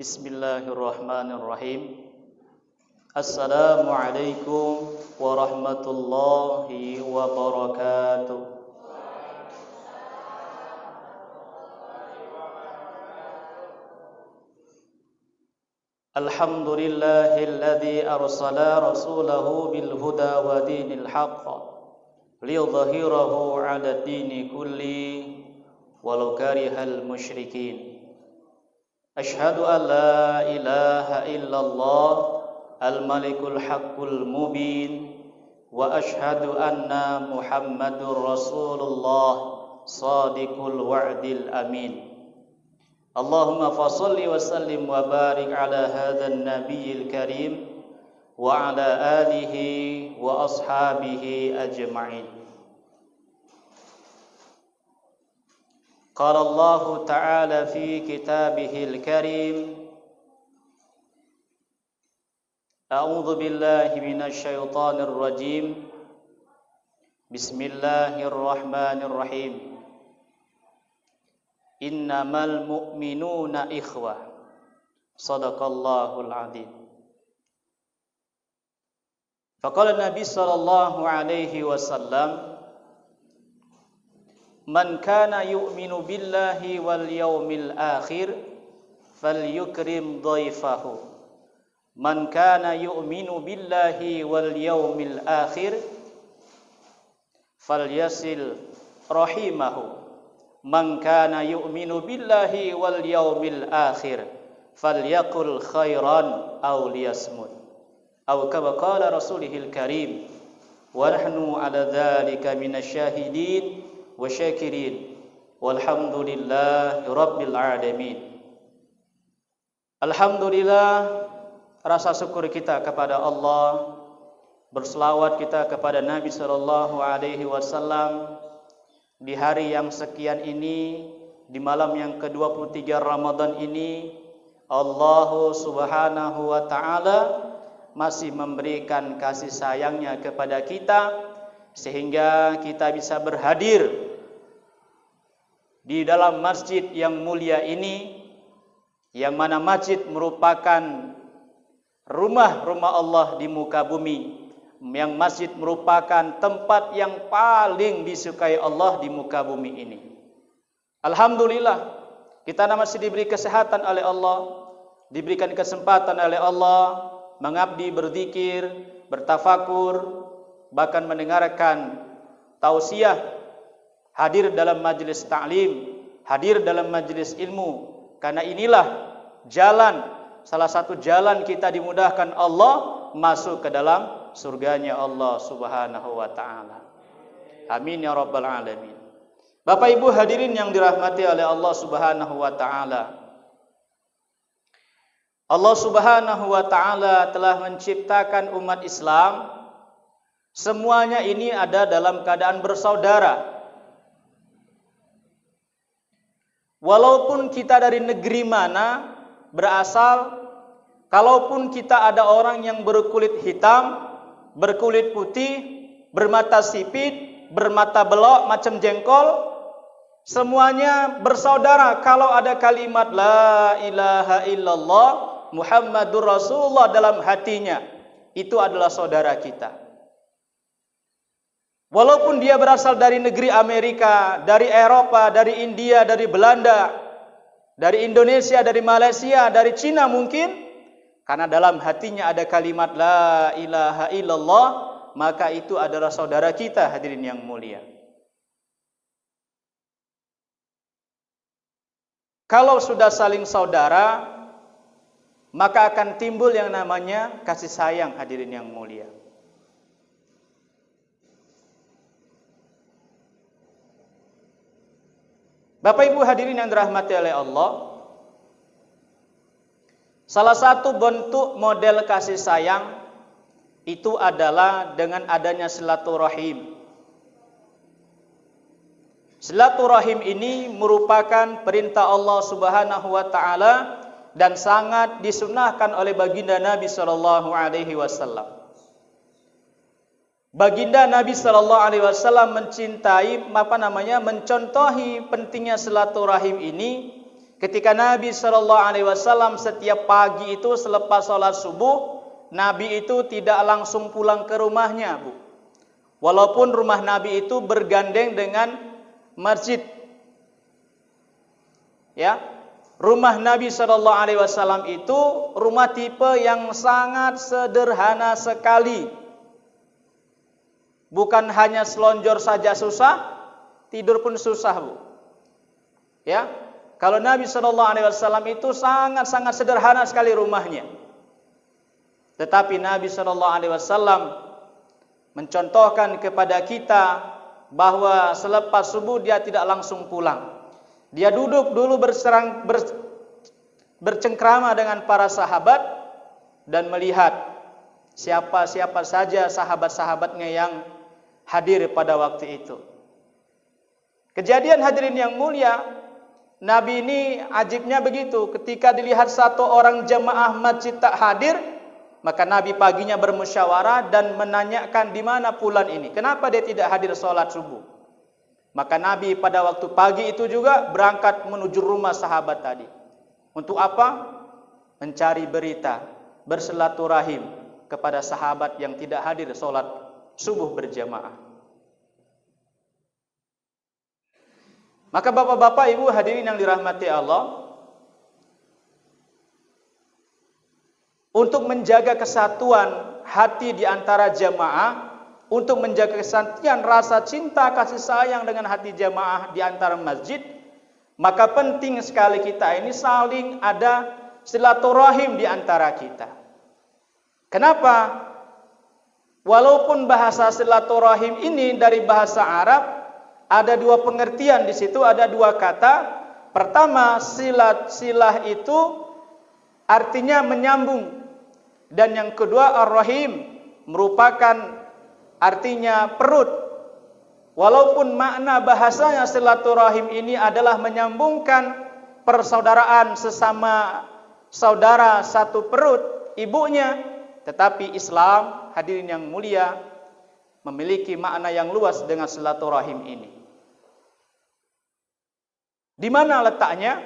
Bismillahirrahmanirrahim. Assalamualaikum warahmatullahi wabarakatuh. Alhamdulillahilladzi arsala rasulahu bil huda wa dinil haqq liyudhhirahu 'ala dini kulli walau karihal musyrikin. Asyhadu an la ilaha illallah al-malikul haqqul mubin wa asyhadu anna Muhammadur Rasulullah shadiqul wa'dil amin. Allahumma fasholli wa sallim wa barik ala hadzal nabiyil karim wa ala alihi wa ashabihi ajma'in. Qala Allah ta'ala fi kitabihil karim. A'udzu billahi minasy syaithanir rajim. Bismillahirrahmanirrahim. Innamal mu'minuna ikhwah. Shadaqallahul adzim. Faqala Nabi sallallahu alaihi wasallam, man kana yu'minu billahi wal yawmil akhir falyukrim dhaifahu. Man kana yu'minu billahi wal yawmil akhir falyasil rahimahu. Man kana yu'minu billahi wal yawmil akhir falyaqul khairan aw liyasmut. Aw kama qala rasulihil karim. Wa nahnu ala dzalika minasyahidin wa syakirin walhamdulillahi rabbil alamin. Alhamdulillah, rasa syukur kita kepada Allah, berselawat kita kepada Nabi sallallahu alaihi wasallam di hari yang sekian ini, di malam yang ke-23 Ramadan ini. Allah Subhanahu wa taala masih memberikan kasih sayangnya kepada kita sehingga kita bisa berhadir di dalam masjid yang mulia ini, yang mana masjid merupakan rumah-rumah Allah di muka bumi, yang masjid merupakan tempat yang paling disukai Allah di muka bumi ini. Alhamdulillah, kita masih diberi kesehatan oleh Allah, diberikan kesempatan oleh Allah mengabdi, berzikir, bertafakur, bahkan mendengarkan tausiah, hadir dalam majelis ta'lim, hadir dalam majelis ilmu. Karena inilah jalan, salah satu jalan kita dimudahkan Allah masuk ke dalam surganya Allah Subhanahu wa ta'ala. Amin ya rabbal alamin. Bapak Ibu hadirin yang dirahmati oleh Allah Subhanahu wa ta'ala, Allah Subhanahu wa ta'ala telah menciptakan umat Islam. Semuanya ini ada dalam keadaan bersaudara. Walaupun kita dari negeri mana berasal, kalaupun kita ada orang yang berkulit hitam, berkulit putih, bermata sipit, bermata belok macam jengkol, semuanya bersaudara kalau ada kalimat la ilaha illallah Muhammadur Rasulullah dalam hatinya. Itu adalah saudara kita. Walaupun dia berasal dari negeri Amerika, dari Eropa, dari India, dari Belanda, dari Indonesia, dari Malaysia, dari Cina mungkin, karena dalam hatinya ada kalimat la ilaha illallah, maka itu adalah saudara kita, hadirin yang mulia. Kalau sudah saling saudara, maka akan timbul yang namanya kasih sayang, hadirin yang mulia. Bapak Ibu hadirin yang dirahmati oleh Allah, salah satu bentuk model kasih sayang itu adalah dengan adanya silaturahim. Silaturahim ini merupakan perintah Allah Subhanahu wa taala dan sangat disunahkan oleh baginda Nabi sallallahu alaihi wasallam. Baginda Nabi sallallahu alaihi wasallam mencontohi pentingnya silaturahim ini ketika Nabi sallallahu alaihi wasallam setiap pagi itu selepas sholat subuh, Nabi itu tidak langsung pulang ke rumahnya, Bu. Walaupun rumah Nabi itu bergandeng dengan masjid. Ya. Rumah Nabi sallallahu alaihi wasallam itu rumah tipe yang sangat sederhana sekali. Bukan hanya selonjor saja susah, tidur pun susah, Bu. Ya. Kalau Nabi sallallahu alaihi wasallam itu sangat-sangat sederhana sekali rumahnya. Tetapi Nabi sallallahu alaihi wasallam mencontohkan kepada kita bahwa selepas subuh dia tidak langsung pulang. Dia duduk dulu bercengkrama dengan para sahabat dan melihat siapa-siapa saja sahabat-sahabatnya yang hadir pada waktu itu. Kejadian hadirin yang mulia, Nabi ini ajibnya begitu, ketika dilihat satu orang jemaah masjid tak hadir, maka Nabi paginya bermusyawarah dan menanyakan di mana fulan ini, kenapa dia tidak hadir sholat subuh. Maka Nabi pada waktu pagi itu juga berangkat menuju rumah sahabat tadi. Untuk apa? Mencari berita, bersilaturahim kepada sahabat yang tidak hadir sholat subuh berjamaah. Maka bapak-bapak, ibu hadirin yang dirahmati Allah, untuk menjaga kesatuan hati di antara jamaah, untuk menjaga kesatuan rasa cinta kasih sayang dengan hati jamaah di antara masjid, maka penting sekali kita ini saling ada silaturahim di antara kita. Kenapa? Walaupun bahasa silaturahim ini dari bahasa Arab, ada dua pengertian di situ, ada dua kata. Pertama, silah itu artinya menyambung. Dan yang kedua, ar-rahim merupakan artinya perut. Walaupun makna bahasanya silaturahim ini adalah menyambungkan persaudaraan sesama saudara satu perut ibunya, tetapi Islam, hadirin yang mulia, memiliki makna yang luas dengan silaturahim ini. Di mana letaknya?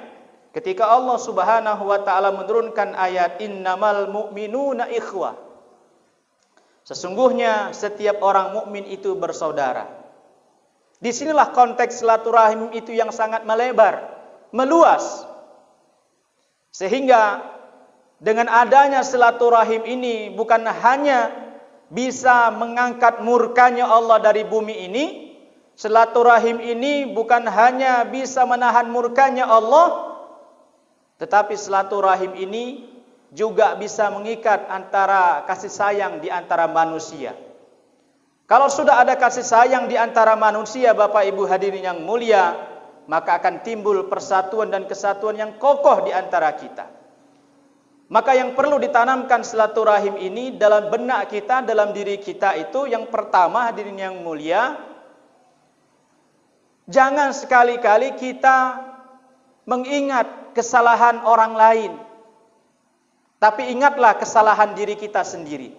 Ketika Allah Subhanahu wa taala menurunkan ayat innamal mu'minuna ikhwah. Sesungguhnya setiap orang mukmin itu bersaudara. Disinilah konteks silaturahim itu yang sangat melebar, meluas. Sehingga dengan adanya silaturahim ini bukan hanya bisa mengangkat murkanya Allah dari bumi ini, silaturahim ini bukan hanya bisa menahan murkanya Allah, tetapi silaturahim ini juga bisa mengikat antara kasih sayang di antara manusia. Kalau sudah ada kasih sayang di antara manusia, Bapak Ibu hadirin yang mulia, maka akan timbul persatuan dan kesatuan yang kokoh di antara kita. Maka yang perlu ditanamkan silaturahim ini dalam benak kita, dalam diri kita itu, yang pertama hadirin yang mulia, jangan sekali-kali kita mengingat kesalahan orang lain, tapi ingatlah kesalahan diri kita sendiri.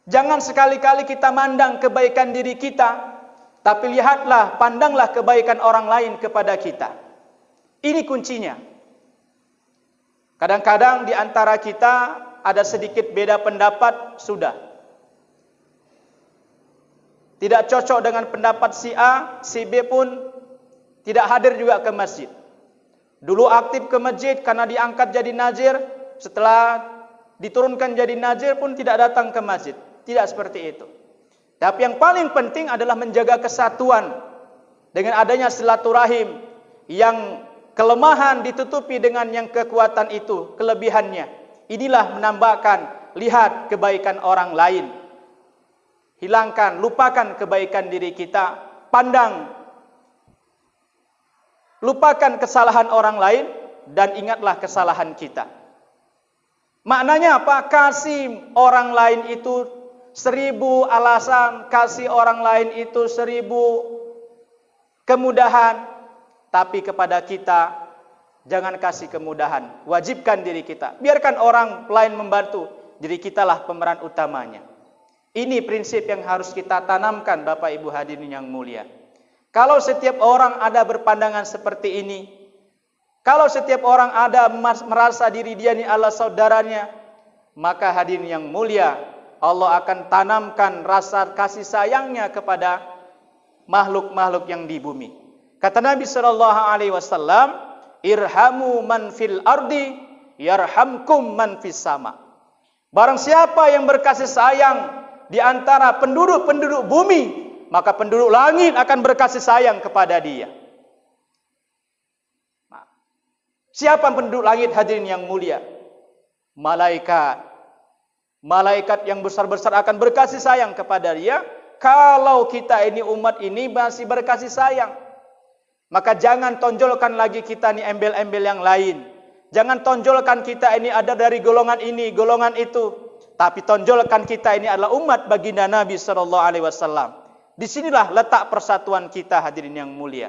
Jangan sekali-kali kita mandang kebaikan diri kita, tapi lihatlah, pandanglah kebaikan orang lain kepada kita. Ini kuncinya. Kadang-kadang di antara kita ada sedikit beda pendapat, sudah. Tidak cocok dengan pendapat si A, si B pun tidak hadir juga ke masjid. Dulu aktif ke masjid karena diangkat jadi nazir, setelah diturunkan jadi nazir pun tidak datang ke masjid. Tidak seperti itu. Tapi yang paling penting adalah menjaga kesatuan dengan adanya silaturahim, yang kelemahan ditutupi dengan yang kekuatan itu, kelebihannya. Inilah menambahkan, lihat kebaikan orang lain. Hilangkan, lupakan kebaikan diri kita, pandang, lupakan kesalahan orang lain, dan ingatlah kesalahan kita. Maknanya apa? Kasih orang lain itu 1000 alasan, kasih orang lain itu 1000 kemudahan, tapi kepada kita jangan kasih kemudahan. Wajibkan diri kita. Biarkan orang lain membantu, diri kitalah pemeran utamanya. Ini prinsip yang harus kita tanamkan, Bapak Ibu hadirin yang mulia. Kalau setiap orang ada berpandangan seperti ini, Kalau setiap orang ada merasa diri dia ini adalah saudaranya, maka hadirin yang mulia, Allah akan tanamkan rasa kasih sayangnya kepada makhluk-makhluk yang di bumi. Kata Nabi SAW, irhamu man fil ardi, yarhamkum man fis sama. Barang siapa yang berkasih sayang di antara penduduk-penduduk bumi, maka penduduk langit akan berkasih sayang kepada dia. Siapa penduduk langit hadirin yang mulia? Malaikat. Malaikat yang besar-besar akan berkasih sayang kepada dia. Kalau kita ini umat ini masih berkasih sayang, maka jangan tonjolkan lagi kita ini embel-embel yang lain. Jangan tonjolkan kita ini ada dari golongan ini, golongan itu. Tapi tonjolkan kita ini adalah umat baginda Nabi SAW. Disinilah letak persatuan kita hadirin yang mulia.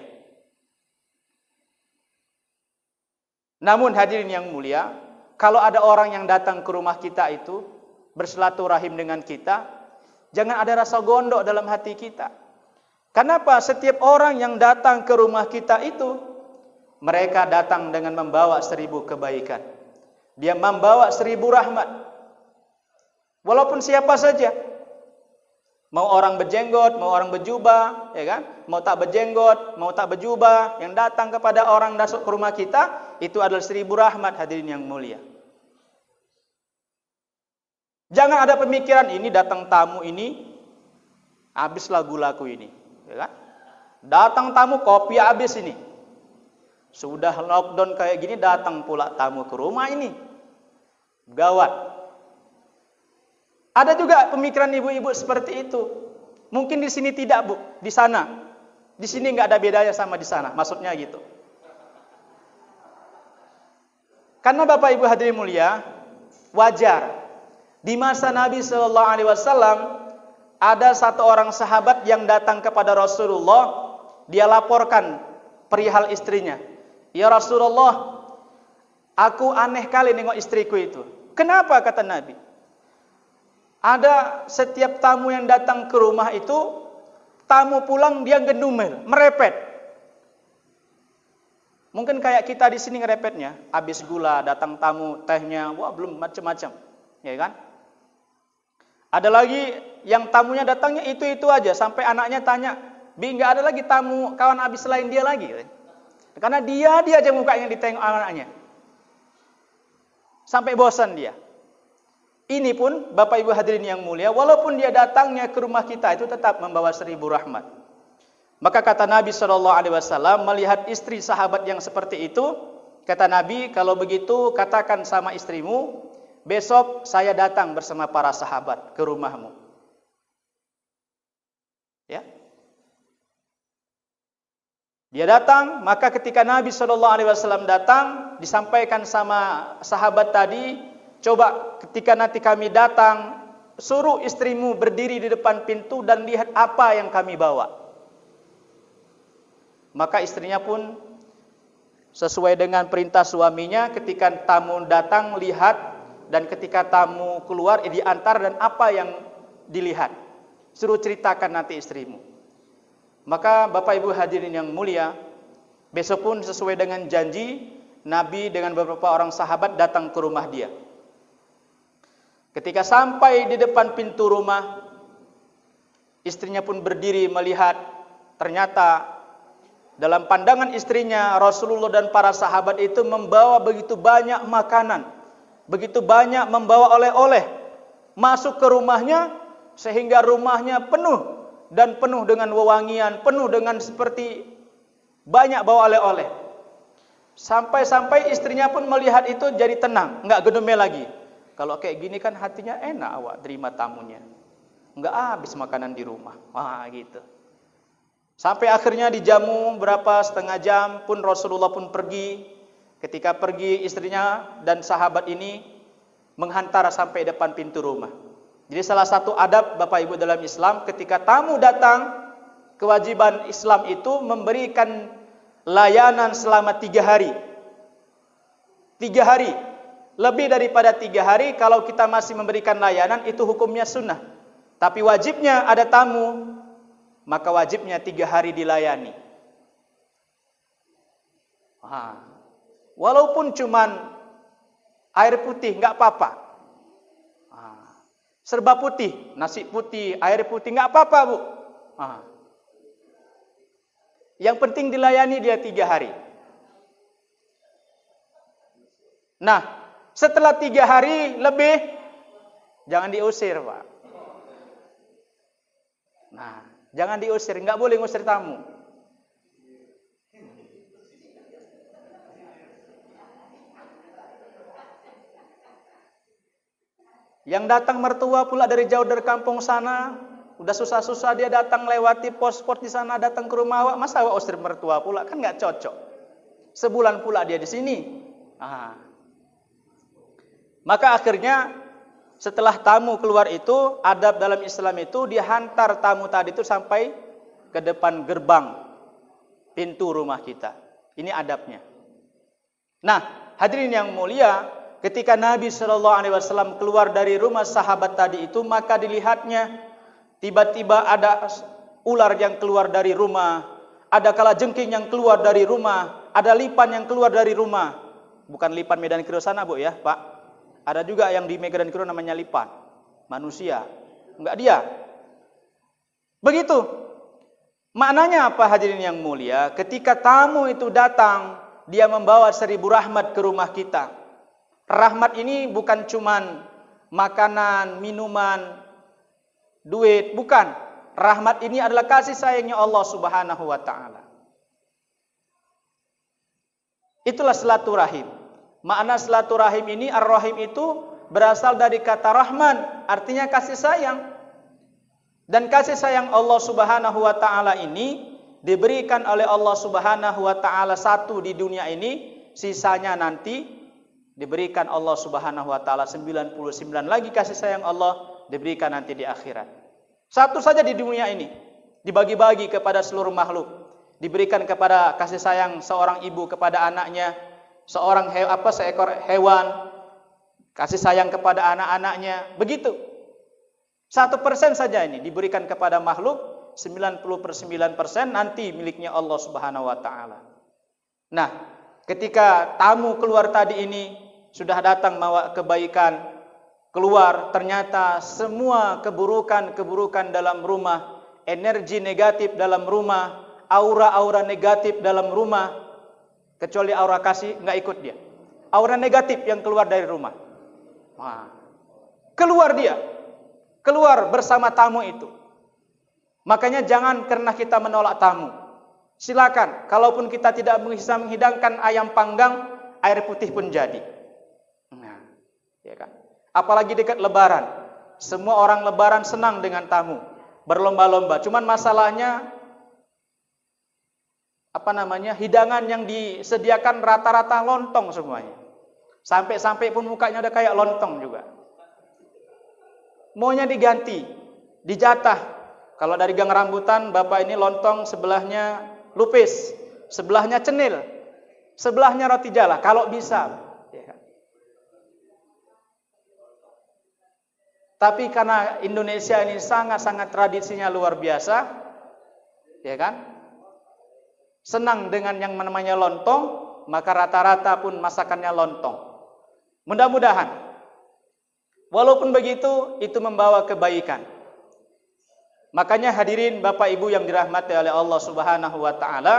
Namun hadirin yang mulia, kalau ada orang yang datang ke rumah kita itu, bersilaturahim dengan kita, jangan ada rasa gondok dalam hati kita. Kenapa? Setiap orang yang datang ke rumah kita itu, mereka datang dengan membawa 1000 kebaikan. Dia membawa 1000 rahmat. Walaupun siapa saja. Mau orang berjenggot, mau orang berjubah, ya kan? Mau tak berjenggot, mau tak berjubah, yang datang kepada orang masuk ke rumah kita, itu adalah 1000 rahmat hadirin yang mulia. Jangan ada pemikiran ini datang tamu ini, habislah gulaku ini, ya kan? Datang tamu kopi habis ini. Sudah lockdown kayak gini datang pula tamu ke rumah ini. Gawat. Ada juga pemikiran ibu-ibu seperti itu. Mungkin di sini tidak, Bu, di sana. Di sini enggak ada bedanya sama di sana, maksudnya gitu. Karena Bapak Ibu hadirin mulia, wajar di masa Nabi SAW ada satu orang sahabat yang datang kepada Rasulullah, dia laporkan perihal istrinya. Ya Rasulullah, aku aneh kali nengok istriku itu. Kenapa? Kata Nabi. Ada setiap tamu yang datang ke rumah itu, tamu pulang dia gendumel, merepet. Mungkin kayak kita di sini ngerepetnya, habis gula, datang tamu, tehnya, wah belum macam-macam, ya kan? Ada lagi yang tamunya datangnya itu aja, sampai anaknya tanya, Bi, nggak ada lagi tamu kawan habis selain dia lagi, karena dia aja mukanya ditengok anaknya, sampai bosan dia. Ini pun Bapak Ibu hadirin yang mulia, walaupun dia datangnya ke rumah kita itu tetap membawa 1000 rahmat. Maka kata Nabi SAW melihat istri sahabat yang seperti itu, kata Nabi, kalau begitu katakan sama istrimu, besok saya datang bersama para sahabat ke rumahmu. Ya. Dia datang, maka ketika Nabi SAW datang, disampaikan sama sahabat tadi, coba ketika nanti kami datang, suruh istrimu berdiri di depan pintu dan lihat apa yang kami bawa. Maka istrinya pun sesuai dengan perintah suaminya, ketika tamu datang lihat, dan ketika tamu keluar diantar dan apa yang dilihat. Suruh ceritakan nanti istrimu. Maka Bapak Ibu hadirin yang mulia, besok pun sesuai dengan janji, Nabi dengan beberapa orang sahabat datang ke rumah dia. Ketika sampai di depan pintu rumah, istrinya pun berdiri melihat, ternyata dalam pandangan istrinya, Rasulullah dan para sahabat itu membawa begitu banyak makanan, begitu banyak membawa oleh-oleh masuk ke rumahnya, sehingga rumahnya penuh dan penuh dengan wewangian, penuh dengan seperti banyak bawa oleh-oleh. Sampai-sampai istrinya pun melihat itu jadi tenang, enggak gedeme lagi. Kalau kayak gini kan hatinya enak awak terima tamunya. Enggak habis makanan di rumah. Wah gitu. Sampai akhirnya dijamu berapa setengah jam pun Rasulullah pun pergi. Ketika pergi istrinya dan sahabat ini menghantar sampai depan pintu rumah. Jadi salah satu adab Bapak Ibu dalam Islam, ketika tamu datang, kewajiban Islam itu memberikan layanan selama 3 hari. 3 hari. Lebih daripada 3 hari, kalau kita masih memberikan layanan, itu hukumnya sunnah. Tapi wajibnya ada tamu, maka wajibnya 3 hari dilayani. Walaupun cuman air putih nggak apa-apa. Serba putih, nasi putih, air putih nggak apa-apa, Bu. Yang penting dilayani dia 3 hari. Nah, setelah 3 hari lebih, jangan diusir, Pak. Nah, jangan diusir, nggak boleh ngusir tamu. Yang datang mertua pula dari jauh dari kampung sana, udah susah-susah dia datang lewati pos-pos di sana, datang ke rumah awak, masa awak usir mertua pula, kan nggak cocok. Sebulan pula dia di sini. Maka akhirnya setelah tamu keluar itu, adab dalam Islam itu dihantar tamu tadi itu sampai ke depan gerbang pintu rumah kita. Ini adabnya. Nah, hadirin yang mulia, ketika Nabi SAW keluar dari rumah sahabat tadi itu, maka dilihatnya tiba-tiba ada ular yang keluar dari rumah, ada kalajengking yang keluar dari rumah, ada lipan yang keluar dari rumah. Bukan lipan Medan Kiro sana, Bu, ya, Pak. Ada juga yang di Medan Kiro namanya lipan, manusia. Enggak dia. Begitu. Maknanya apa, hadirin yang mulia? Ketika tamu itu datang, dia membawa 1000 rahmat ke rumah kita. Rahmat ini bukan cuman makanan, minuman, duit, bukan. Rahmat ini adalah kasih sayangnya Allah Subhanahu wa taala. Itulah silaturahim. Makna silaturahim ini, ar-rahim itu berasal dari kata rahman, artinya kasih sayang. Dan kasih sayang Allah Subhanahu wa taala ini diberikan oleh Allah Subhanahu wa taala satu di dunia ini, sisanya nanti diberikan Allah Subhanahu wa taala 99 lagi kasih sayang Allah diberikan nanti di akhirat. Satu saja di dunia ini dibagi-bagi kepada seluruh makhluk. Diberikan kepada kasih sayang seorang ibu kepada anaknya, seekor hewan kasih sayang kepada anak-anaknya. Begitu. 1% saja ini diberikan kepada makhluk, 99% nanti miliknya Allah Subhanahu wa taala. Nah, ketika tamu keluar tadi ini sudah datang membawa kebaikan, keluar ternyata semua keburukan dalam rumah, energi negatif dalam rumah, aura-aura negatif dalam rumah, kecuali aura kasih nggak ikut dia. Aura negatif yang keluar dari rumah. Keluar dia. Keluar bersama tamu itu. Makanya jangan karena kita menolak tamu. Silakan, kalaupun kita tidak bisa menghidangkan ayam panggang, air putih pun jadi. Ya kan? Apalagi dekat lebaran. Semua orang lebaran senang dengan tamu, berlomba-lomba. Cuman masalahnya hidangan yang disediakan rata-rata lontong semuanya. Sampai-sampai pun mukanya udah kayak lontong juga. Maunya diganti, dijatah. Kalau dari Gang Rambutan, Bapak ini lontong, sebelahnya lupis, sebelahnya cenil, sebelahnya roti jala, kalau bisa. Ya. Tapi karena Indonesia ini sangat-sangat tradisinya luar biasa, ya kan? Senang dengan yang namanya lontong, maka rata-rata pun masakannya lontong. Mudah-mudahan, walaupun begitu, itu membawa kebaikan. Makanya hadirin Bapak Ibu yang dirahmati oleh Allah Subhanahu wa taala,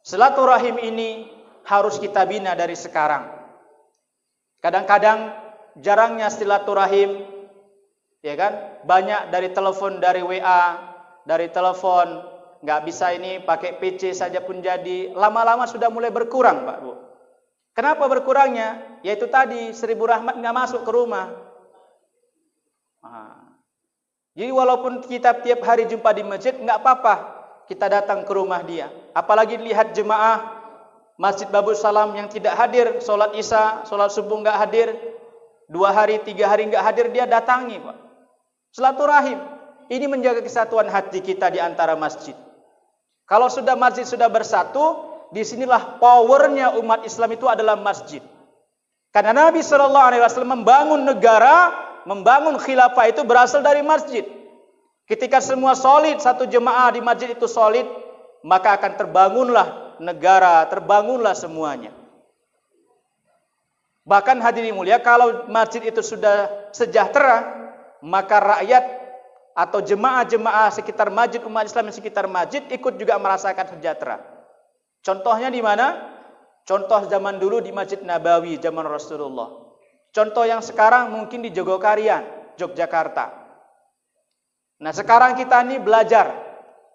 silaturahim ini harus kita bina dari sekarang. Kadang-kadang jarangnya silaturahim, ya kan? Banyak dari telepon, dari WA, dari telepon. Nggak bisa ini pakai PC saja pun jadi. Lama-lama sudah mulai berkurang, Pak Bu. Kenapa berkurangnya? Yaitu tadi 1000 rahmat nggak masuk ke rumah. Jadi walaupun kita tiap hari jumpa di masjid, nggak apa-apa kita datang ke rumah dia. Apalagi lihat jemaah Masjid Babus Salam yang tidak hadir, sholat isya, sholat subuh nggak hadir, 2 hari, 3 hari nggak hadir, dia datangi, Pak. Silaturahim. Ini menjaga kesatuan hati kita di antara masjid. Kalau sudah masjid sudah bersatu, disinilah powernya umat Islam itu adalah masjid. Karena Nabi SAW membangun negara, membangun khilafah itu berasal dari masjid. Ketika semua solid, satu jemaah di masjid itu solid, maka akan terbangunlah negara, terbangunlah semuanya. Bahkan hadirin mulia, kalau masjid itu sudah sejahtera, maka rakyat atau jemaah-jemaah sekitar masjid, umat Islam di sekitar masjid ikut juga merasakan sejahtera. Contohnya di mana? Contoh zaman dulu di Masjid Nabawi zaman Rasulullah. Contoh yang sekarang mungkin di Jogokarian, Yogyakarta. Nah, sekarang kita ini belajar,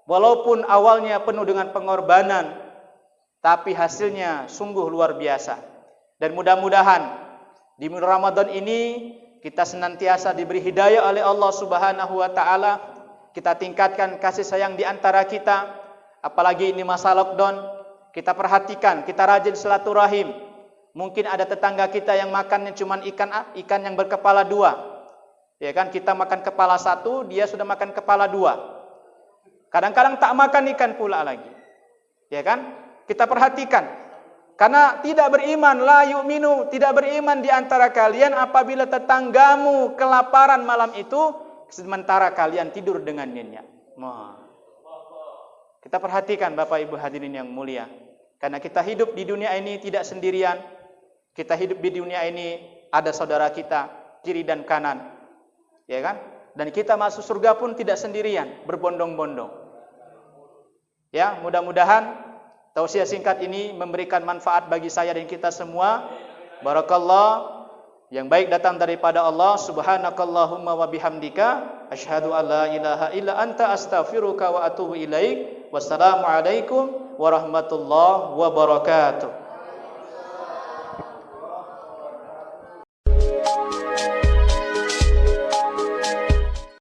walaupun awalnya penuh dengan pengorbanan, tapi hasilnya sungguh luar biasa. Dan mudah-mudahan di bulan Ramadan ini kita senantiasa diberi hidayah oleh Allah Subhanahu wa taala. Kita tingkatkan kasih sayang di antara kita. Apalagi ini masa lockdown, kita perhatikan, kita rajin silaturahim. Mungkin ada tetangga kita yang makannya cuma ikan yang berkepala 2. Ya kan, kita makan kepala 1, dia sudah makan kepala 2. Kadang-kadang tak makan ikan pula lagi. Ya kan? Kita perhatikan. Karena tidak beriman, la yu'minu, tidak beriman di antara kalian apabila tetanggamu kelaparan malam itu sementara kalian tidur dengan nyenyak. Kita perhatikan Bapak Ibu hadirin yang mulia. Karena kita hidup di dunia ini tidak sendirian. Kita hidup di dunia ini ada saudara kita kiri dan kanan. Ya kan? Dan kita masuk surga pun tidak sendirian, berbondong-bondong. Ya, mudah-mudahan tausiah singkat ini memberikan manfaat bagi saya dan kita semua. Barakallah. Yang baik datang daripada Allah. Subhanakallahumma wa bihamdika asyhadu an la ilaha illa anta astaghfiruka wa atubu ilaik. Wassalamualaikum warahmatullahi wabarakatuh.